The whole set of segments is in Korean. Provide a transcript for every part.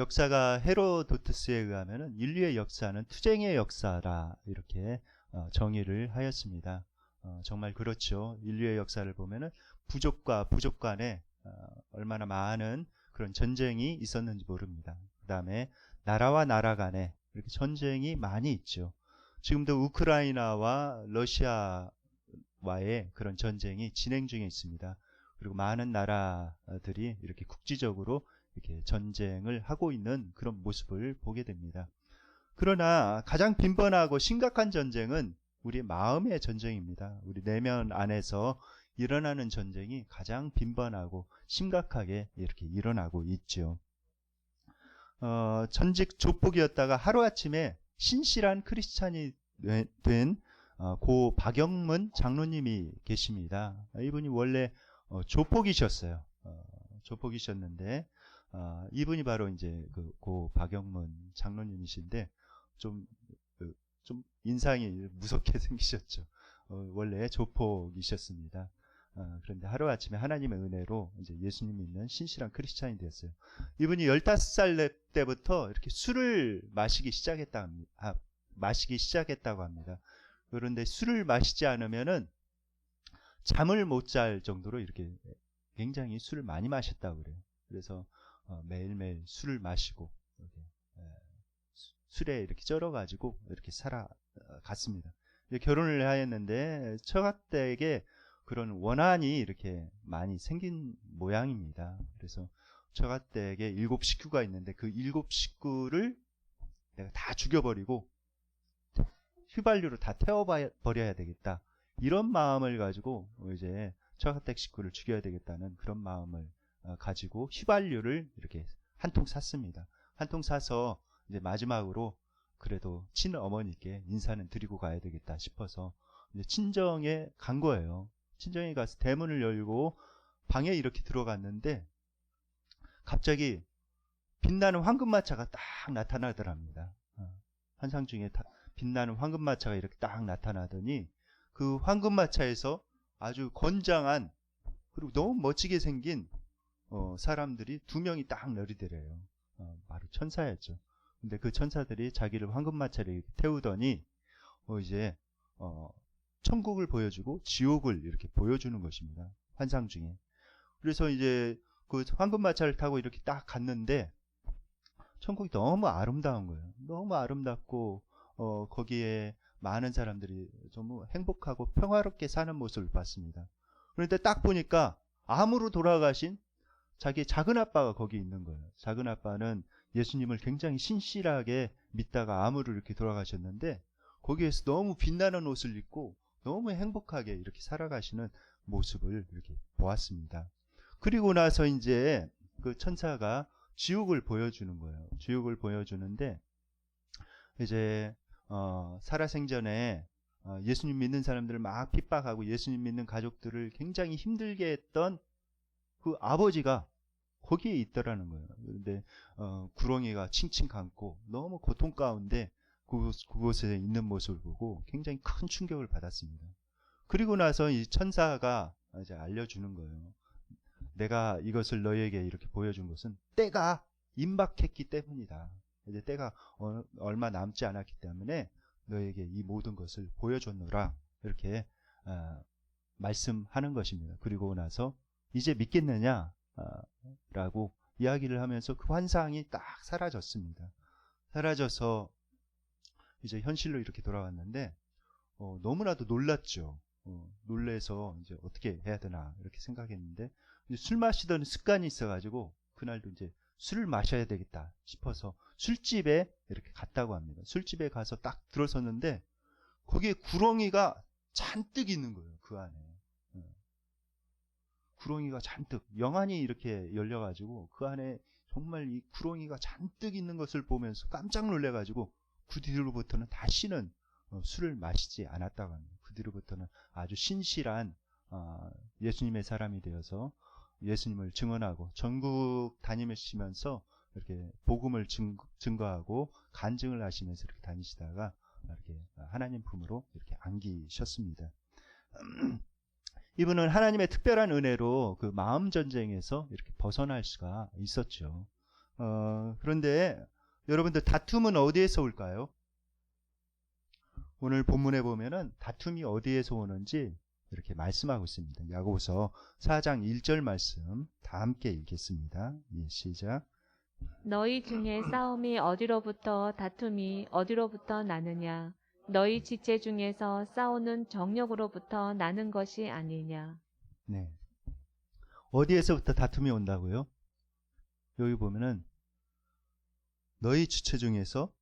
역사가 헤로도트스에 의하면은 인류의 역사는 투쟁의 역사라 이렇게 정의를 하였습니다. 정말 그렇죠. 인류의 역사를 보면은 부족과 부족 간에 얼마나 많은 그런 전쟁이 있었는지 모릅니다. 그 다음에 나라와 나라 간에 이렇게 전쟁이 많이 있죠. 지금도 우크라이나와 러시아와의 그런 전쟁이 진행 중에 있습니다. 그리고 많은 나라들이 이렇게 국지적으로 이렇게 전쟁을 하고 있는 그런 모습을 보게 됩니다. 그러나 가장 빈번하고 심각한 전쟁은 우리 마음의 전쟁입니다. 우리 내면 안에서 일어나는 전쟁이 가장 빈번하고 심각하게 이렇게 일어나고 있죠. 전직 조폭이었다가 하루아침에 신실한 크리스찬이 된 고 박영문 장로님이 계십니다. 이분이 원래 조폭이셨어요. 조폭이셨는데 이분이 바로 이제 고 박영문 장로님이신데 좀 인상이 무섭게 생기셨죠. 원래 조폭이셨습니다. 그런데 하루아침에 하나님의 은혜로 이제 예수님 믿는 신실한 크리스찬이 되었어요. 이분이 15살 때부터 이렇게 술을 마시기 시작했다고 합니다. 그런데 술을 마시지 않으면은 잠을 못 잘 정도로 이렇게 굉장히 술을 많이 마셨다고 그래요. 그래서 매일매일 술을 마시고 이렇게 술에 이렇게 쩔어가지고 이렇게 살아갔습니다. 결혼을 하였는데 처가댁에 그런 원한이 이렇게 많이 생긴 모양입니다. 그래서 처가댁에 7 식구가 있는데 그 7 식구를 내가 다 죽여버리고 휘발유로 다 태워버려야 되겠다. 이런 마음을 가지고 이제 처가댁 식구를 죽여야 되겠다는 그런 마음을 가지고 휘발유를 이렇게 한 통 샀습니다. 한 통 사서 이제 마지막으로 그래도 친어머니께 인사는 드리고 가야 되겠다 싶어서 이제 친정에 간 거예요. 친정에 가서 대문을 열고 방에 이렇게 들어갔는데 갑자기 빛나는 황금마차가 딱 나타나더랍니다. 환상 중에 빛나는 황금마차가 이렇게 딱 나타나더니 그 황금마차에서 아주 건장한 그리고 너무 멋지게 생긴 사람들이 2명이 딱 내리더래요. 바로 천사였죠. 근데 그 천사들이 자기를 황금마차를 태우더니 이제 천국을 보여주고 지옥을 이렇게 보여주는 것입니다. 환상 중에. 그래서 이제 그 황금마차를 타고 이렇게 딱 갔는데 천국이 너무 아름다운 거예요. 너무 아름답고 거기에 많은 사람들이 너무 행복하고 평화롭게 사는 모습을 봤습니다. 그런데 딱 보니까 암으로 돌아가신 자기 작은 아빠가 거기 있는 거예요. 작은 아빠는 예수님을 굉장히 신실하게 믿다가 암으로 이렇게 돌아가셨는데 거기에서 너무 빛나는 옷을 입고 너무 행복하게 이렇게 살아가시는 모습을 이렇게 보았습니다. 그리고 나서 이제 그 천사가 지옥을 보여주는 거예요. 지옥을 보여주는데 이제 살아생전에 예수님 믿는 사람들을 막 핍박하고 예수님 믿는 가족들을 굉장히 힘들게 했던 그 아버지가 거기에 있더라는 거예요. 그런데 구렁이가 칭칭 감고 너무 고통 가운데 그곳에 있는 모습을 보고 굉장히 큰 충격을 받았습니다. 그리고 나서 이 천사가 이제 알려주는 거예요. 내가 이것을 너에게 이렇게 보여준 것은 때가 임박했기 때문이다. 이제 때가 얼마 남지 않았기 때문에 너에게 이 모든 것을 보여줬노라. 이렇게 말씀하는 것입니다. 그리고 나서 이제 믿겠느냐? 라고 이야기를 하면서 그 환상이 딱 사라졌습니다. 사라져서 이제 현실로 이렇게 돌아왔는데 너무나도 놀랐죠. 놀래서 이제 어떻게 해야 되나 이렇게 생각했는데 술 마시던 습관이 있어가지고 그날도 이제 술을 마셔야 되겠다 싶어서 술집에 이렇게 갔다고 합니다. 술집에 가서 딱 들어섰는데 거기에 구렁이가 잔뜩 있는 거예요. 그 안에. 구렁이가 잔뜩 영안이 이렇게 열려가지고 그 안에 정말 이 구렁이가 잔뜩 있는 것을 보면서 깜짝 놀래가지고 그 뒤로부터는 다시는 술을 마시지 않았다고 합니다. 그 뒤로부터는 아주 신실한 예수님의 사람이 되어서 예수님을 증언하고 전국 다니시면서 이렇게 복음을 증거하고 간증을 하시면서 이렇게 다니시다가 이렇게 하나님 품으로 이렇게 안기셨습니다. 이분은 하나님의 특별한 은혜로 그 마음 전쟁에서 이렇게 벗어날 수가 있었죠. 그런데 여러분들 다툼은 어디에서 올까요? 오늘 본문에 보면은 다툼이 어디에서 오는지 이렇게 말씀하고 있습니다. 야고보서 4장 1절 말씀 다 함께 읽겠습니다. 예, 시작. 너희 중에 싸움이 어디로부터 다툼이 어디로부터 나느냐? 너희 지체 중에서 싸우는 정욕으로부터 나는 것이 아니냐? 네. 어디에서부터 다툼이 온다고요? 여기 보면은 너희 지체 중에서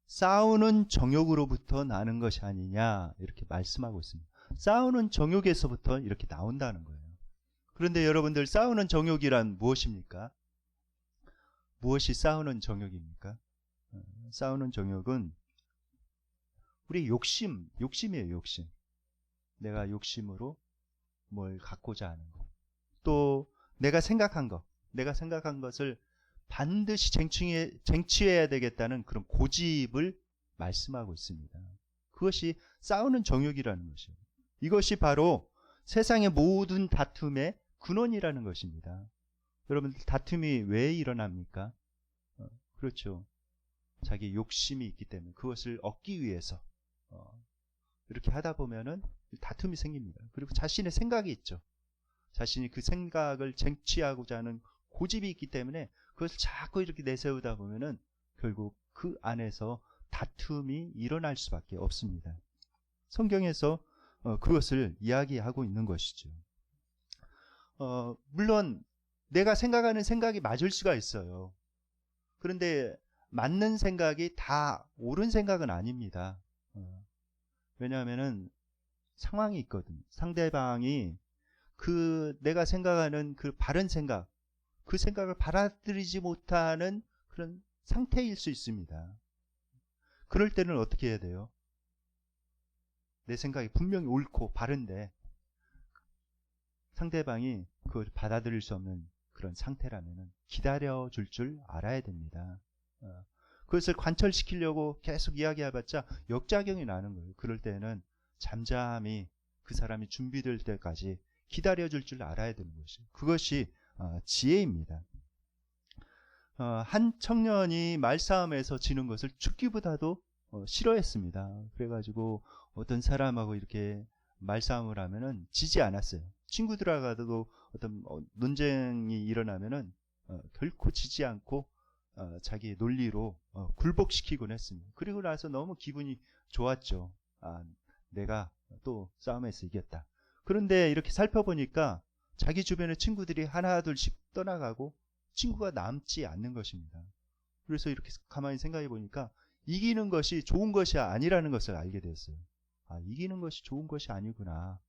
싸우는 정욕으로부터 나는 것이 아니냐 이렇게 말씀하고 있습니다. 싸우는 정욕에서부터 이렇게 나온다는 거예요. 그런데 여러분들 싸우는 정욕이란 무엇입니까? 무엇이 싸우는 정욕입니까? 싸우는 정욕은 우리 욕심이에요. 욕심. 내가 욕심으로 뭘 갖고자 하는 것. 또 내가 생각한 것을 반드시 쟁취해야 되겠다는 그런 고집을 말씀하고 있습니다. 그것이 싸우는 정욕이라는 것이에요. 이것이 바로 세상의 모든 다툼의 근원이라는 것입니다. 여러분들 다툼이 왜 일어납니까? 그렇죠. 자기 욕심이 있기 때문에 그것을 얻기 위해서 이렇게 하다 보면은 다툼이 생깁니다. 그리고 자신의 생각이 있죠. 자신이 그 생각을 쟁취하고자 하는 고집이 있기 때문에 그것을 자꾸 이렇게 내세우다 보면은 결국 그 안에서 다툼이 일어날 수밖에 없습니다. 성경에서 그것을 이야기하고 있는 것이죠. 물론 내가 생각하는 생각이 맞을 수가 있어요. 그런데 맞는 생각이 다 옳은 생각은 아닙니다. 왜냐하면은 상황이 있거든. 상대방이 내가 생각하는 그 바른 생각, 그 생각을 받아들이지 못하는 그런 상태일 수 있습니다. 그럴 때는 어떻게 해야 돼요? 내 생각이 분명히 옳고 바른데 상대방이 그걸 받아들일 수 없는 그런 상태라면 기다려줄 줄 알아야 됩니다. 그것을 관철시키려고 계속 이야기해봤자 역작용이 나는 거예요. 그럴 때는 잠잠히 그 사람이 준비될 때까지 기다려줄 줄 알아야 되는 것이죠. 그것이 지혜입니다. 한 청년이 말싸움에서 지는 것을 죽기보다도 싫어했습니다. 그래가지고 어떤 사람하고 이렇게 말싸움을 하면은 지지 않았어요. 친구들하고도 어떤 논쟁이 일어나면은 결코 지지 않고 자기의 논리로 굴복시키곤 했습니다. 그리고 나서 너무 기분이 좋았죠. 내가 또 싸움에서 이겼다. 그런데 이렇게 살펴보니까 자기 주변의 친구들이 하나 둘씩 떠나가고 친구가 남지 않는 것입니다. 그래서 이렇게 가만히 생각해 보니까 이기는 것이 좋은 것이 아니라는 것을 알게 되었어요. 이기는 것이 좋은 것이 아니구나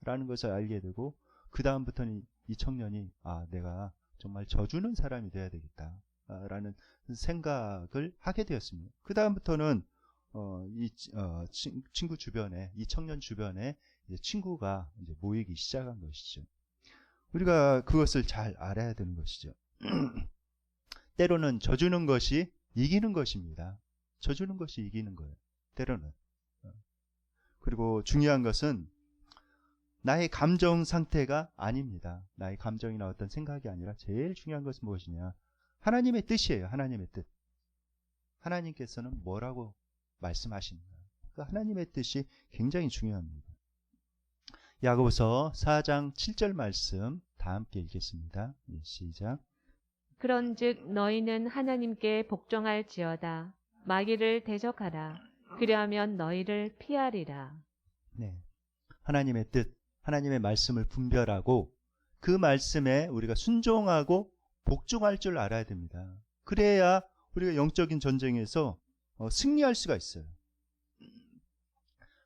라는 것을 알게 되고 그 다음부터는 이 청년이 내가 정말 져주는 사람이 돼야 되겠다 라는 생각을 하게 되었습니다. 그 다음부터는 친구 주변에, 이 청년 주변에 이제 친구가 이제 모이기 시작한 것이죠. 우리가 그것을 잘 알아야 되는 것이죠. 때로는 져주는 것이 이기는 것입니다. 져주는 것이 이기는 거예요. 때로는. 그리고 중요한 것은 나의 감정 상태가 아닙니다. 나의 감정이나 어떤 생각이 아니라 제일 중요한 것은 무엇이냐? 하나님의 뜻이에요. 하나님의 뜻. 하나님께서는 뭐라고 말씀하십니까? 그 하나님의 뜻이 굉장히 중요합니다. 야고보서 4장 7절 말씀 다 함께 읽겠습니다. 시작. 그런즉 너희는 하나님께 복종할지어다. 마귀를 대적하라. 그리하면 너희를 피하리라. 네. 하나님의 뜻, 하나님의 말씀을 분별하고 그 말씀에 우리가 순종하고 복종할 줄 알아야 됩니다. 그래야 우리가 영적인 전쟁에서 승리할 수가 있어요.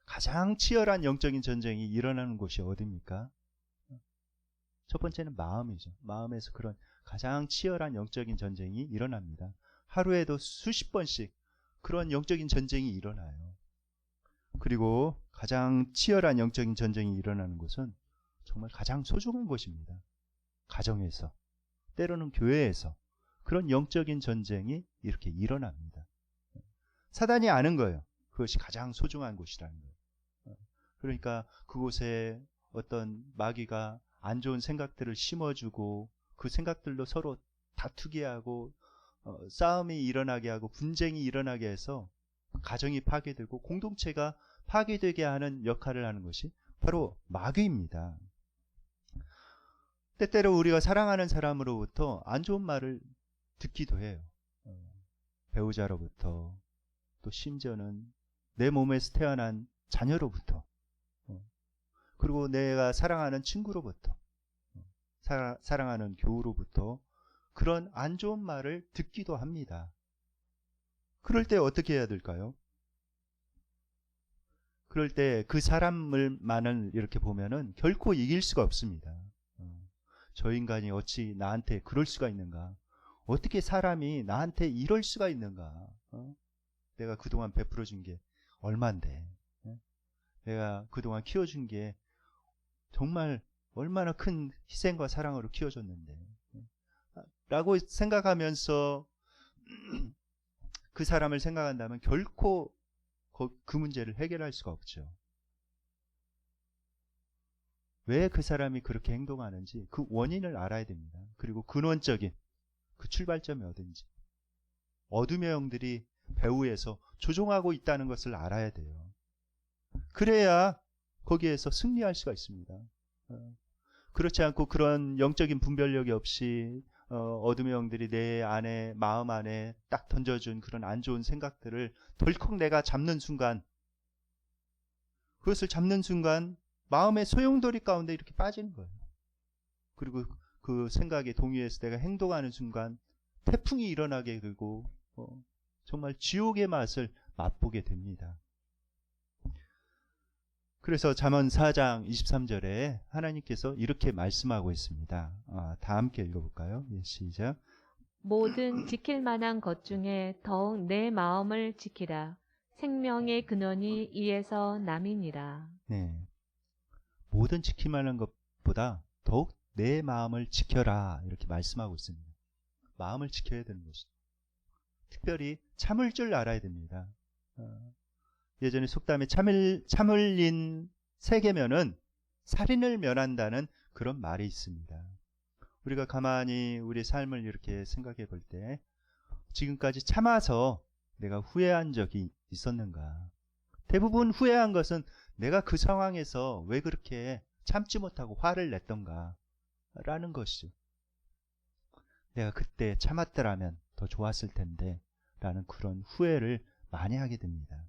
가장 치열한 영적인 전쟁이 일어나는 곳이 어디입니까? 첫 번째는 마음이죠. 마음에서 그런 가장 치열한 영적인 전쟁이 일어납니다. 하루에도 수십 번씩 그런 영적인 전쟁이 일어나요. 그리고 가장 치열한 영적인 전쟁이 일어나는 곳은 정말 가장 소중한 곳입니다. 가정에서, 때로는 교회에서 그런 영적인 전쟁이 이렇게 일어납니다. 사단이 아는 거예요. 그것이 가장 소중한 곳이라는 거예요. 그러니까 그곳에 어떤 마귀가 안 좋은 생각들을 심어주고 그 생각들로 서로 다투게 하고 싸움이 일어나게 하고 분쟁이 일어나게 해서 가정이 파괴되고 공동체가 파괴되게 하는 역할을 하는 것이 바로 마귀입니다. 때때로 우리가 사랑하는 사람으로부터 안 좋은 말을 듣기도 해요. 배우자로부터, 또 심지어는 내 몸에서 태어난 자녀로부터, 그리고 내가 사랑하는 친구로부터, 사랑하는 교우로부터 그런 안 좋은 말을 듣기도 합니다. 그럴 때 어떻게 해야 될까요? 그럴 때 그 사람을만을 이렇게 보면은 결코 이길 수가 없습니다. 저 인간이 어찌 나한테 그럴 수가 있는가? 어떻게 사람이 나한테 이럴 수가 있는가? 내가 그동안 베풀어 준 게 얼만데, 내가 그동안 키워준 게 정말 얼마나 큰 희생과 사랑으로 키워줬는데, 라고 생각하면서 그 사람을 생각한다면 결코 그 문제를 해결할 수가 없죠. 왜 그 사람이 그렇게 행동하는지 그 원인을 알아야 됩니다. 그리고 근원적인 그 출발점이 어딘지, 어둠의 영들이 배후에서 조종하고 있다는 것을 알아야 돼요. 그래야 거기에서 승리할 수가 있습니다. 그렇지 않고 그런 영적인 분별력이 없이 어둠의 영들이 내 안에, 마음 안에 딱 던져준 그런 안 좋은 생각들을 덜컥 내가 잡는 순간, 그것을 잡는 순간 마음의 소용돌이 가운데 이렇게 빠지는 거예요. 그리고 그 생각에 동의해서 내가 행동하는 순간 태풍이 일어나게 되고 정말 지옥의 맛을 맛보게 됩니다. 그래서 잠언 4장 23절에 하나님께서 이렇게 말씀하고 있습니다. 다 함께 읽어볼까요? 예, 시작. 모든 지킬 만한 것 중에 더욱 내 마음을 지키라. 생명의 근원이 이에서 남이니라. 네, 모든 지킬 만한 것보다 더욱 내 마음을 지켜라, 이렇게 말씀하고 있습니다. 마음을 지켜야 되는 것이죠. 특별히 참을 줄 알아야 됩니다. 예전에 속담에 참을린 세계면은 살인을 면한다는 그런 말이 있습니다. 우리가 가만히 우리 삶을 이렇게 생각해 볼 때 지금까지 참아서 내가 후회한 적이 있었는가? 대부분 후회한 것은 내가 그 상황에서 왜 그렇게 참지 못하고 화를 냈던가 라는 것이죠. 내가 그때 참았더라면 더 좋았을 텐데 라는 그런 후회를 많이 하게 됩니다.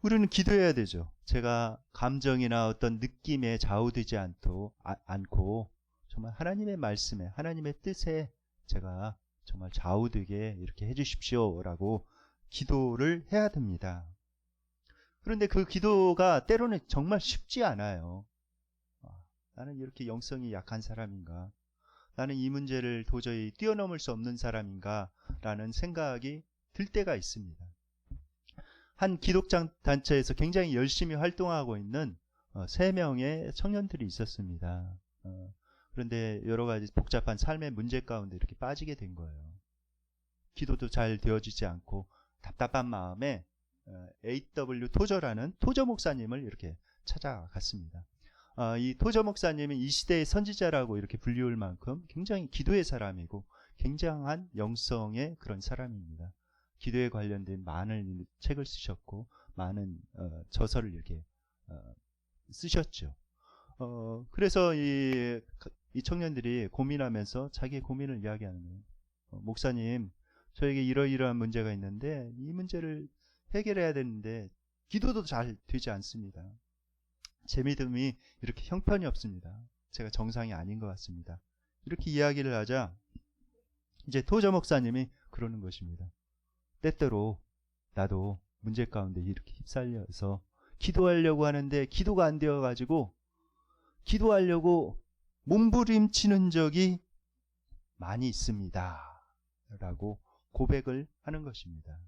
우리는 기도해야 되죠. 제가 감정이나 어떤 느낌에 좌우되지 않고 정말 하나님의 말씀에, 하나님의 뜻에 제가 정말 좌우되게 이렇게 해주십시오 라고 기도를 해야 됩니다. 그런데 그 기도가 때로는 정말 쉽지 않아요. 나는 이렇게 영성이 약한 사람인가? 나는 이 문제를 도저히 뛰어넘을 수 없는 사람인가? 라는 생각이 들 때가 있습니다. 한 기독자 단체에서 굉장히 열심히 활동하고 있는 3명의 청년들이 있었습니다. 그런데 여러 가지 복잡한 삶의 문제 가운데 이렇게 빠지게 된 거예요. 기도도 잘 되어지지 않고 답답한 마음에 A.W. 토저라는 토저 목사님을 이렇게 찾아갔습니다. 이 토저 목사님은 이 시대의 선지자라고 이렇게 불리울 만큼 굉장히 기도의 사람이고 굉장한 영성의 그런 사람입니다. 기도에 관련된 많은 책을 쓰셨고 많은 저서를 이렇게 쓰셨죠. 그래서 이 청년들이 고민하면서 자기의 고민을 이야기하는 거예요. 목사님, 저에게 이러이러한 문제가 있는데 이 문제를 해결해야 되는데 기도도 잘 되지 않습니다. 제 믿음이 이렇게 형편이 없습니다. 제가 정상이 아닌 것 같습니다. 이렇게 이야기를 하자 이제 토저 목사님이 그러는 것입니다. 때때로 나도 문제 가운데 이렇게 휩쓸려서 기도하려고 하는데 기도가 안 되어가지고 기도하려고 몸부림치는 적이 많이 있습니다. 라고 고백을 하는 것입니다.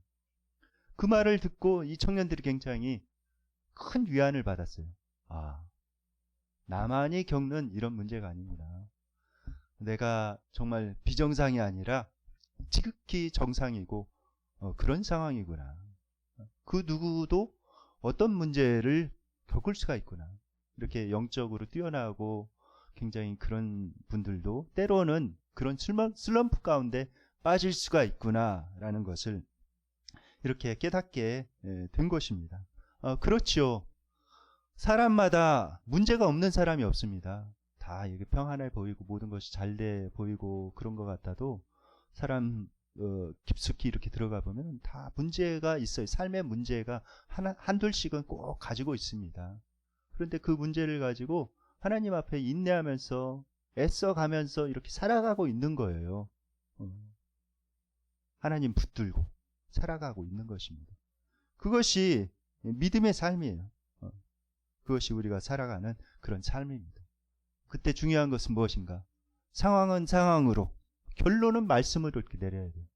그 말을 듣고 이 청년들이 굉장히 큰 위안을 받았어요. 나만이 겪는 이런 문제가 아닙니다. 내가 정말 비정상이 아니라 지극히 정상이고 그런 상황이구나. 그 누구도 어떤 문제를 겪을 수가 있구나. 이렇게 영적으로 뛰어나고 굉장히 그런 분들도 때로는 그런 슬럼프 가운데 빠질 수가 있구나라는 것을 이렇게 깨닫게 된 것입니다. 그렇지요. 사람마다 문제가 없는 사람이 없습니다. 다 이게 평안해 보이고 모든 것이 잘 돼 보이고 그런 것 같아도 사람 깊숙이 이렇게 들어가 보면 다 문제가 있어요. 삶의 문제가 한둘씩은 꼭 가지고 있습니다. 그런데 그 문제를 가지고 하나님 앞에 인내하면서 애써가면서 이렇게 살아가고 있는 거예요. 하나님 붙들고 살아가고 있는 것입니다. 그것이 믿음의 삶이에요. 그것이 우리가 살아가는 그런 삶입니다. 그때 중요한 것은 무엇인가? 상황은 상황으로, 결론은 말씀으로 이렇게 내려야 돼요.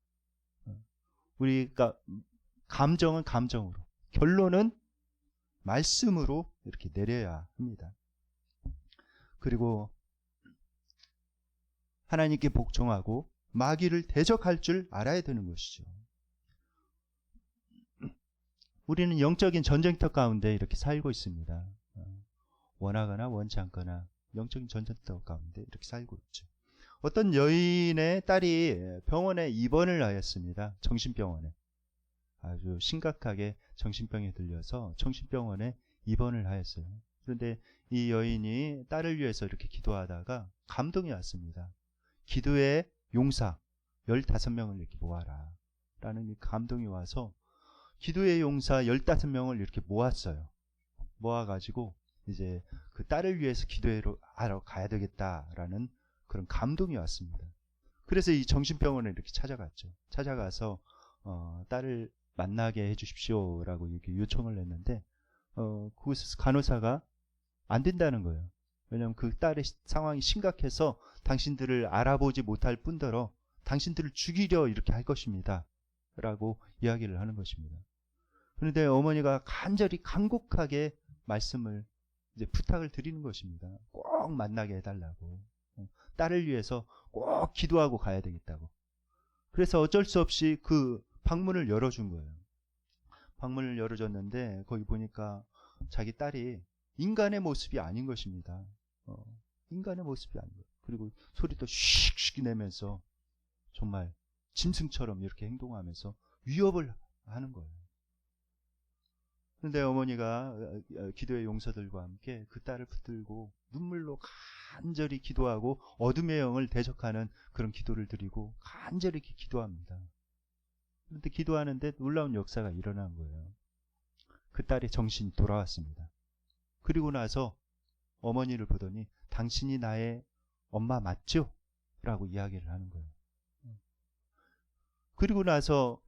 우리가 감정은 감정으로, 결론은 말씀으로 이렇게 내려야 합니다. 그리고 하나님께 복종하고 마귀를 대적할 줄 알아야 되는 것이죠. 우리는 영적인 전쟁터 가운데 이렇게 살고 있습니다. 원하거나 원치 않거나 영적인 전쟁터 가운데 이렇게 살고 있죠. 어떤 여인의 딸이 병원에 입원을 하였습니다. 정신병원에. 아주 심각하게 정신병에 들려서 정신병원에 입원을 하였어요. 그런데 이 여인이 딸을 위해서 이렇게 기도하다가 감동이 왔습니다. 기도의 용사 15명을 이렇게 모아라 라는 감동이 와서 기도의 용사 15명을 이렇게 모았어요. 모아가지고 이제 그 딸을 위해서 기도하러 가야 되겠다라는 그런 감동이 왔습니다. 그래서 이 정신병원에 이렇게 찾아갔죠. 찾아가서 딸을 만나게 해주십시오라고 이렇게 요청을 했는데 그곳에서 간호사가 안 된다는 거예요. 왜냐하면 그 딸의 상황이 심각해서 당신들을 알아보지 못할 뿐더러 당신들을 죽이려 이렇게 할 것입니다. 라고 이야기를 하는 것입니다. 그런데 어머니가 간절히 간곡하게 말씀을 이제 부탁을 드리는 것입니다. 꼭 만나게 해달라고. 딸을 위해서 꼭 기도하고 가야 되겠다고. 그래서 어쩔 수 없이 그 방문을 열어준 거예요. 방문을 열어줬는데 거기 보니까 자기 딸이 인간의 모습이 아닌 것입니다. 인간의 모습이 아닌 거예요. 그리고 소리도 슉슉 내면서 정말 짐승처럼 이렇게 행동하면서 위협을 하는 거예요. 그런데 어머니가 기도의 용사들과 함께 그 딸을 붙들고 눈물로 간절히 기도하고 어둠의 영을 대적하는 그런 기도를 드리고 간절히 이렇게 기도합니다. 그런데 기도하는데 놀라운 역사가 일어난 거예요. 그 딸의 정신이 돌아왔습니다. 그리고 나서 어머니를 보더니 당신이 나의 엄마 맞죠? 라고 이야기를 하는 거예요. 그리고 나서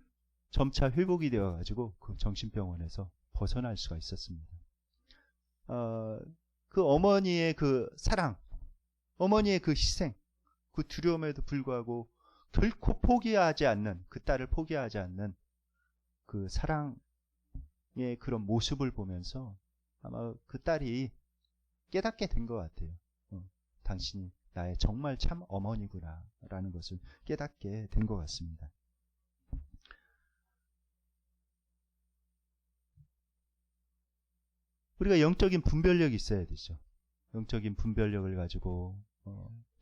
점차 회복이 되어가지고 그 정신병원에서 벗어날 수가 있었습니다. 그 어머니의 그 사랑, 어머니의 그 희생, 그 두려움에도 불구하고 결코 포기하지 않는, 그 딸을 포기하지 않는 그 사랑의 그런 모습을 보면서 아마 그 딸이 깨닫게 된 것 같아요. 당신이 나의 정말 참 어머니구나 라는 것을 깨닫게 된 것 같습니다. 우리가 영적인 분별력이 있어야 되죠. 영적인 분별력을 가지고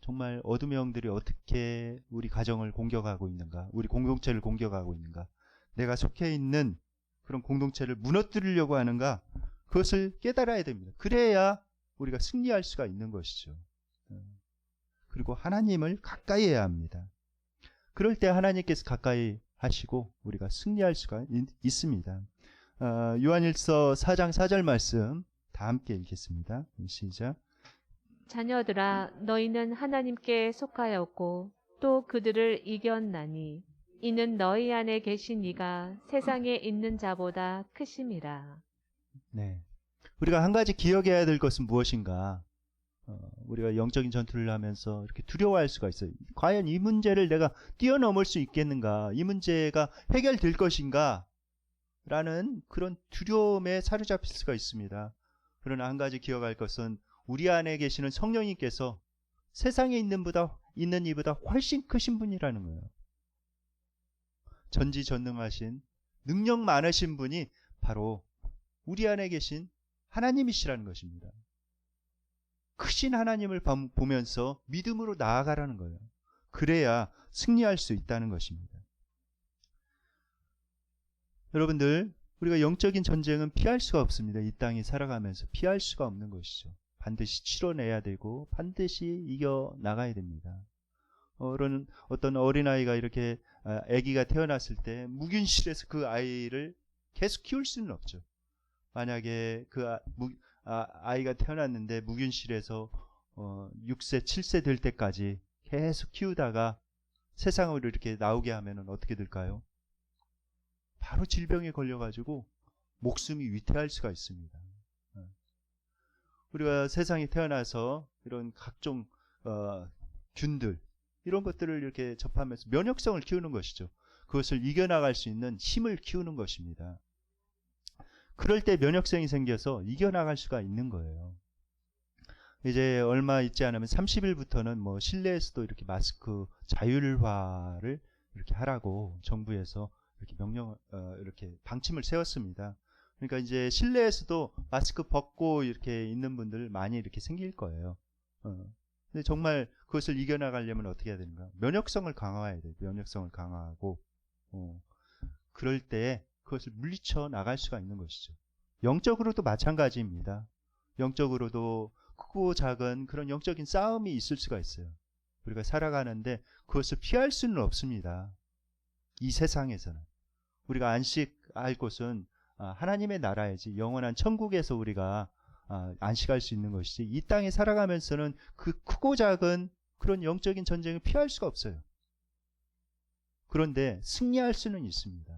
정말 어둠의 영들이 어떻게 우리 가정을 공격하고 있는가, 우리 공동체를 공격하고 있는가, 내가 속해 있는 그런 공동체를 무너뜨리려고 하는가, 그것을 깨달아야 됩니다. 그래야 우리가 승리할 수가 있는 것이죠. 그리고 하나님을 가까이 해야 합니다. 그럴 때 하나님께서 가까이 하시고 우리가 승리할 수가 있습니다. 요한일서 4장 4절 말씀 다 함께 읽겠습니다. 시작. 자녀들아, 너희는 하나님께 속하였고 또 그들을 이겼나니 이는 너희 안에 계신 이가 세상에 있는 자보다 크심이라. 네, 우리가 한 가지 기억해야 될 것은 무엇인가? 우리가 영적인 전투를 하면서 이렇게 두려워할 수가 있어요. 과연 이 문제를 내가 뛰어넘을 수 있겠는가? 이 문제가 해결될 것인가? 라는 그런 두려움에 사로잡힐 수가 있습니다. 그러나 한 가지 기억할 것은 우리 안에 계시는 성령님께서 세상에 있는 이보다 훨씬 크신 분이라는 거예요. 전지전능하신 능력 많으신 분이 바로 우리 안에 계신 하나님이시라는 것입니다. 크신 하나님을 보면서 믿음으로 나아가라는 거예요. 그래야 승리할 수 있다는 것입니다. 여러분들, 우리가 영적인 전쟁은 피할 수가 없습니다. 이 땅에 살아가면서 피할 수가 없는 것이죠. 반드시 치러내야 되고 반드시 이겨나가야 됩니다. 어떤 어린아이가 이렇게 아기가 태어났을 때 무균실에서 그 아이를 계속 키울 수는 없죠. 만약에 아이가 태어났는데 무균실에서 6세, 7세 될 때까지 계속 키우다가 세상으로 이렇게 나오게 하면 어떻게 될까요? 바로 질병에 걸려가지고 목숨이 위태할 수가 있습니다. 우리가 세상에 태어나서 이런 각종 균들, 이런 것들을 이렇게 접하면서 면역성을 키우는 것이죠. 그것을 이겨나갈 수 있는 힘을 키우는 것입니다. 그럴 때 면역성이 생겨서 이겨나갈 수가 있는 거예요. 이제 얼마 있지 않으면 30일부터는 뭐 실내에서도 이렇게 마스크 자율화를 이렇게 하라고 정부에서 이렇게 이렇게 방침을 세웠습니다. 그러니까 이제 실내에서도 마스크 벗고 이렇게 있는 분들 많이 이렇게 생길 거예요. 근데 정말 그것을 이겨나가려면 어떻게 해야 되는가? 면역성을 강화해야 돼요. 면역성을 강화하고, 그럴 때 그것을 물리쳐 나갈 수가 있는 것이죠. 영적으로도 마찬가지입니다. 영적으로도 크고 작은 그런 영적인 싸움이 있을 수가 있어요. 우리가 살아가는데 그것을 피할 수는 없습니다. 이 세상에서는. 우리가 안식할 곳은 하나님의 나라이지, 영원한 천국에서 우리가 안식할 수 있는 것이지, 이 땅에 살아가면서는 그 크고 작은 그런 영적인 전쟁을 피할 수가 없어요. 그런데 승리할 수는 있습니다.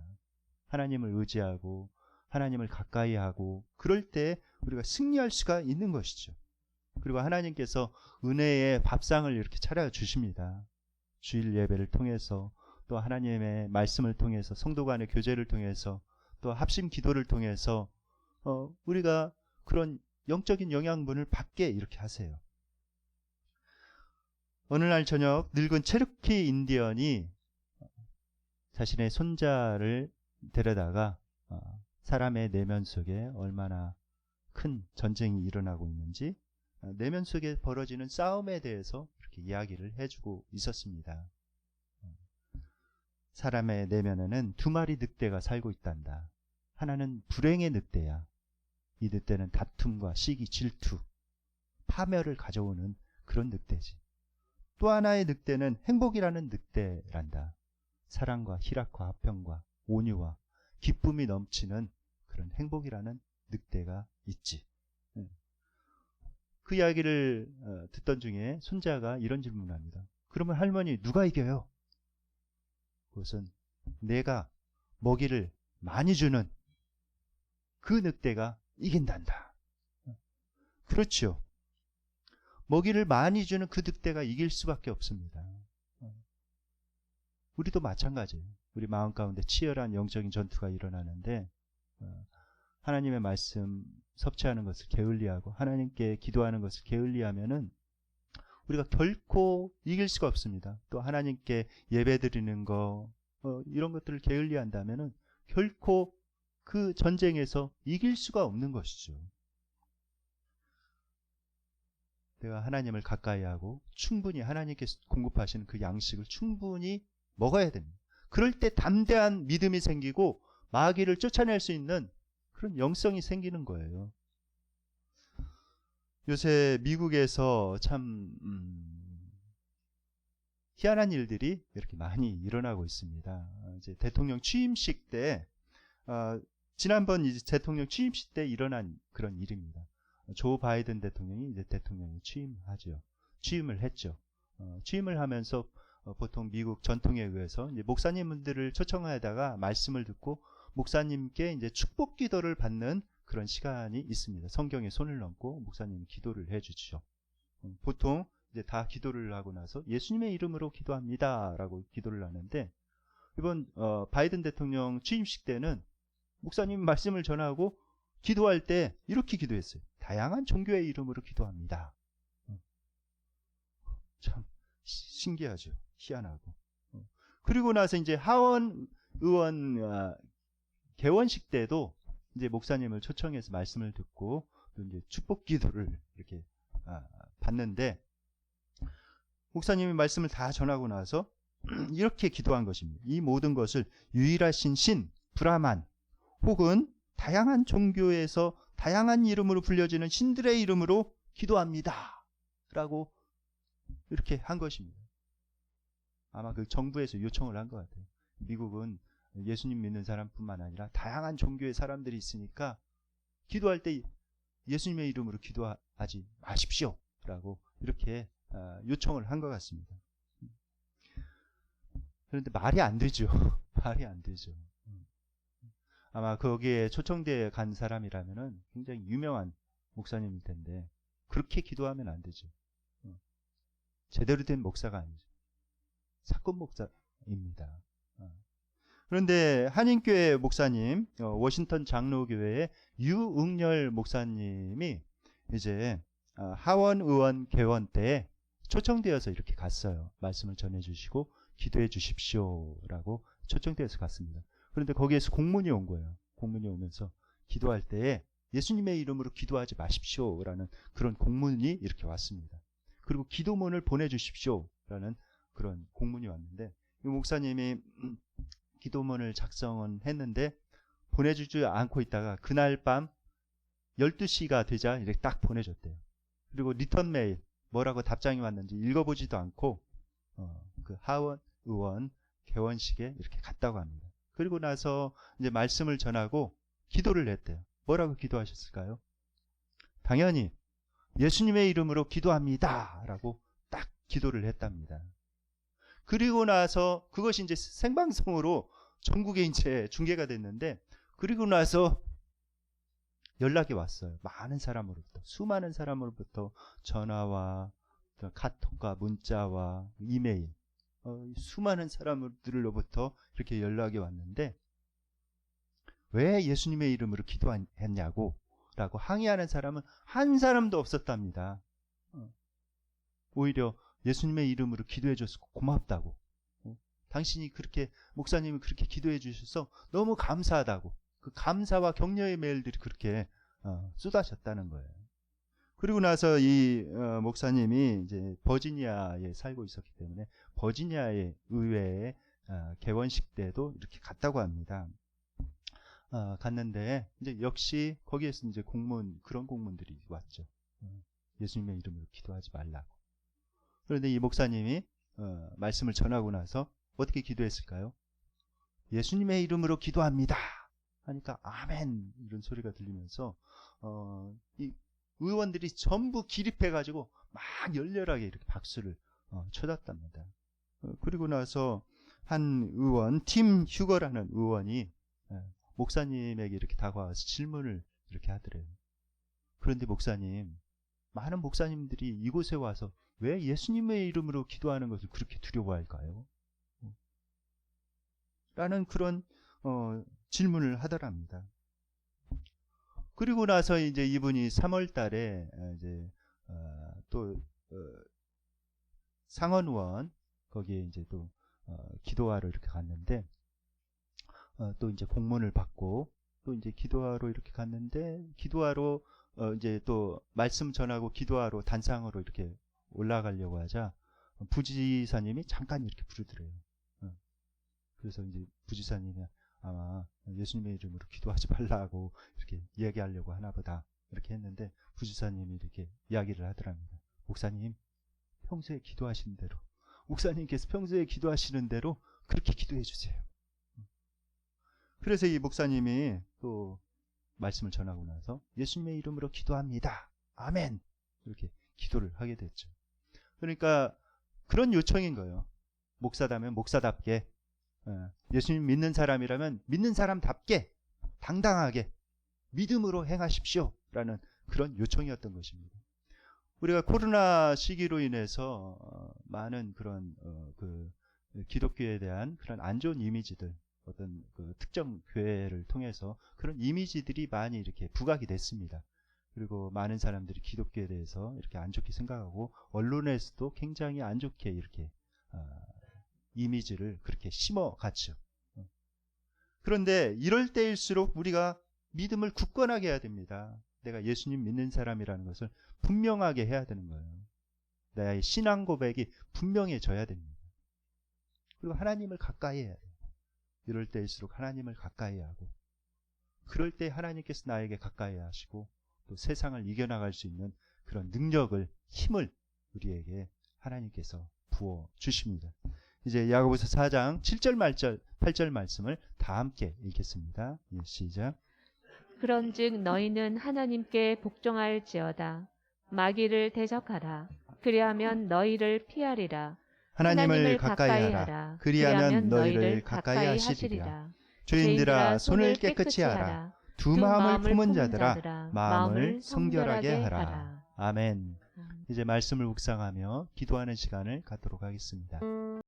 하나님을 의지하고 하나님을 가까이 하고 그럴 때 우리가 승리할 수가 있는 것이죠. 그리고 하나님께서 은혜의 밥상을 이렇게 차려 주십니다. 주일 예배를 통해서, 또 하나님의 말씀을 통해서, 성도 간의 교제를 통해서, 또 합심 기도를 통해서 우리가 그런 영적인 영양분을 받게 이렇게 하세요. 어느 날 저녁 늙은 체르키 인디언이 자신의 손자를 데려다가 사람의 내면 속에 얼마나 큰 전쟁이 일어나고 있는지, 내면 속에 벌어지는 싸움에 대해서 이렇게 이야기를 해주고 있었습니다. 사람의 내면에는 두 마리 늑대가 살고 있단다. 하나는 불행의 늑대야. 이 늑대는 다툼과 시기, 질투, 파멸을 가져오는 그런 늑대지. 또 하나의 늑대는 행복이라는 늑대란다. 사랑과 희락과 화평과 온유와 기쁨이 넘치는 그런 행복이라는 늑대가 있지. 그 이야기를 듣던 중에 손자가 이런 질문을 합니다. 그러면 할머니, 누가 이겨요? 그것은 내가 먹이를 많이 주는 그 늑대가 이긴단다. 그렇죠. 먹이를 많이 주는 그 늑대가 이길 수밖에 없습니다. 우리도 마찬가지예요. 우리 마음 가운데 치열한 영적인 전투가 일어나는데 하나님의 말씀 섭취하는 것을 게을리하고 하나님께 기도하는 것을 게을리하면은 우리가 결코 이길 수가 없습니다. 또 하나님께 예배드리는 거 이런 것들을 게을리한다면은 결코 그 전쟁에서 이길 수가 없는 것이죠. 내가 하나님을 가까이 하고 충분히 하나님께서 공급하시는 그 양식을 충분히 먹어야 됩니다. 그럴 때 담대한 믿음이 생기고 마귀를 쫓아낼 수 있는 그런 영성이 생기는 거예요. 요새 미국에서 참 희한한 일들이 이렇게 많이 일어나고 있습니다. 이제 대통령 취임식 때 지난번 이제 대통령 취임식 때 일어난 그런 일입니다. 조 바이든 대통령이 이제 대통령이 취임을 했죠. 취임을 하면서 보통 미국 전통에 의해서 이제 목사님들을 초청하다가 말씀을 듣고 목사님께 이제 축복 기도를 받는 그런 시간이 있습니다. 성경에 손을 얹고 목사님이 기도를 해주죠. 보통 이제 다 기도를 하고 나서 예수님의 이름으로 기도합니다라고 기도를 하는데 이번 바이든 대통령 취임식 때는 목사님 말씀을 전하고 기도할 때 이렇게 기도했어요. 다양한 종교의 이름으로 기도합니다. 참 신기하죠. 희한하고. 그리고 나서 이제 하원 의원 개원식 때도 이제 목사님을 초청해서 말씀을 듣고 또 이제 축복 기도를 이렇게 받는데 목사님이 말씀을 다 전하고 나서 이렇게 기도한 것입니다. 이 모든 것을 유일하신 신 브라만 혹은 다양한 종교에서 다양한 이름으로 불려지는 신들의 이름으로 기도합니다 라고 이렇게 한 것입니다. 아마 그 정부에서 요청을 한 것 같아요. 미국은 예수님 믿는 사람뿐만 아니라 다양한 종교의 사람들이 있으니까 기도할 때 예수님의 이름으로 기도하지 마십시오 라고 이렇게 요청을 한 것 같습니다. 그런데 말이 안 되죠. 말이 안 되죠. 아마 거기에 초청대에 간 사람이라면은 굉장히 유명한 목사님일 텐데 그렇게 기도하면 안 되죠. 제대로 된 목사가 아니죠. 사건 목사입니다. 그런데 한인교회 목사님, 워싱턴 장로교회의 유응열 목사님이 이제 하원 의원 개원 때 초청되어서 이렇게 갔어요. 말씀을 전해주시고 기도해 주십시오라고 초청되어서 갔습니다. 그런데 거기에서 공문이 온 거예요. 공문이 오면서 기도할 때에 예수님의 이름으로 기도하지 마십시오라는 그런 공문이 이렇게 왔습니다. 그리고 기도문을 보내주십시오라는 그런 공문이 왔는데 이 목사님이 기도문을 작성은 했는데 보내주지 않고 있다가 그날 밤 12시가 되자 이렇게 딱 보내줬대요. 그리고 리턴 메일 뭐라고 답장이 왔는지 읽어보지도 않고 그 하원 의원 개원식에 이렇게 갔다고 합니다. 그리고 나서 이제 말씀을 전하고 기도를 했대요. 뭐라고 기도하셨을까요? 당연히 예수님의 이름으로 기도합니다 라고 딱 기도를 했답니다. 그리고 나서 그것이 이제 생방송으로 전국에 이제 중계가 됐는데 그리고 나서 연락이 왔어요. 많은 사람으로부터 수많은 사람으로부터 전화와 카톡과 문자와 이메일 수많은 사람들로부터 이렇게 연락이 왔는데 왜 예수님의 이름으로 기도했냐고 라고 항의하는 사람은 한 사람도 없었답니다. 오히려 예수님의 이름으로 기도해 줘서 고맙다고 당신이 그렇게 목사님이 그렇게 기도해 주셔서 너무 감사하다고 그 감사와 격려의 메일들이 그렇게 쏟아졌다는 거예요. 그리고 나서 이 목사님이 이제 버지니아에 살고 있었기 때문에 버지니아의 의회에 개원식 때도 이렇게 갔다고 합니다. 갔는데 이제 역시 거기에서 이제 그런 공문들이 왔죠. 예수님의 이름으로 기도하지 말라고. 그런데 이 목사님이 말씀을 전하고 나서 어떻게 기도했을까요? 예수님의 이름으로 기도합니다 하니까 아멘 이런 소리가 들리면서 이 의원들이 전부 기립해가지고 막 열렬하게 이렇게 박수를 쳐줬답니다. 그리고 나서 한 의원 팀 휴거라는 의원이 목사님에게 이렇게 다가와서 질문을 이렇게 하더래요. 그런데 목사님, 많은 목사님들이 이곳에 와서 왜 예수님의 이름으로 기도하는 것을 그렇게 두려워할까요? 라는 그런 질문을 하더랍니다. 그리고 나서 이제 이분이 3월 달에 이제 또 상원의원 거기에 이제 또 기도하러 이렇게 갔는데 또 이제 공문을 받고 또 이제 기도하러 이렇게 갔는데 기도하러 이제 또 말씀 전하고 기도하러 단상으로 이렇게 올라가려고 하자 부지사님이 잠깐 이렇게 부르더래요. 그래서 이제 부지사님이 아마 예수님의 이름으로 기도하지 말라고 이렇게 이야기하려고 하나 보다 이렇게 했는데 부지사님이 이렇게 이야기를 하더랍니다. 목사님 평소에 기도하시는 대로 목사님께서 평소에 기도하시는 대로 그렇게 기도해 주세요. 그래서 이 목사님이 또 말씀을 전하고 나서 예수님의 이름으로 기도합니다. 아멘. 이렇게 기도를 하게 됐죠. 그러니까 그런 요청인 거예요. 목사다면 목사답게 예수님 믿는 사람이라면 믿는 사람답게 당당하게 믿음으로 행하십시오 라는 그런 요청이었던 것입니다. 우리가 코로나 시기로 인해서 많은 그런 그 기독교에 대한 그런 안 좋은 이미지들 어떤 그 특정 교회를 통해서 그런 이미지들이 많이 이렇게 부각이 됐습니다. 그리고 많은 사람들이 기독교에 대해서 이렇게 안 좋게 생각하고 언론에서도 굉장히 안 좋게 이렇게 이미지를 그렇게 심어갔죠. 그런데 이럴 때일수록 우리가 믿음을 굳건하게 해야 됩니다. 내가 예수님 믿는 사람이라는 것을 분명하게 해야 되는 거예요. 나의 신앙 고백이 분명해져야 됩니다. 그리고 하나님을 가까이 해야 돼요. 이럴 때일수록 하나님을 가까이 하고, 그럴 때 하나님께서 나에게 가까이 하시고 또 세상을 이겨나갈 수 있는 그런 능력을, 힘을 우리에게 하나님께서 부어 주십니다. 이제 야고보서 4장 7절 8절 말씀을 다 함께 읽겠습니다. 예, 시작. 그런즉 너희는 하나님께 복종할지어다. 마귀를 대적하라. 그리하면 너희를 피하리라. 하나님을 가까이 하라. 그리하면 너희를 가까이 하시리라. 죄인들아 손을 깨끗이 하라. 두 마음을 품은 자들아 마음을 성결하게 하라. 아멘. 이제 말씀을 묵상하며 기도하는 시간을 갖도록 하겠습니다.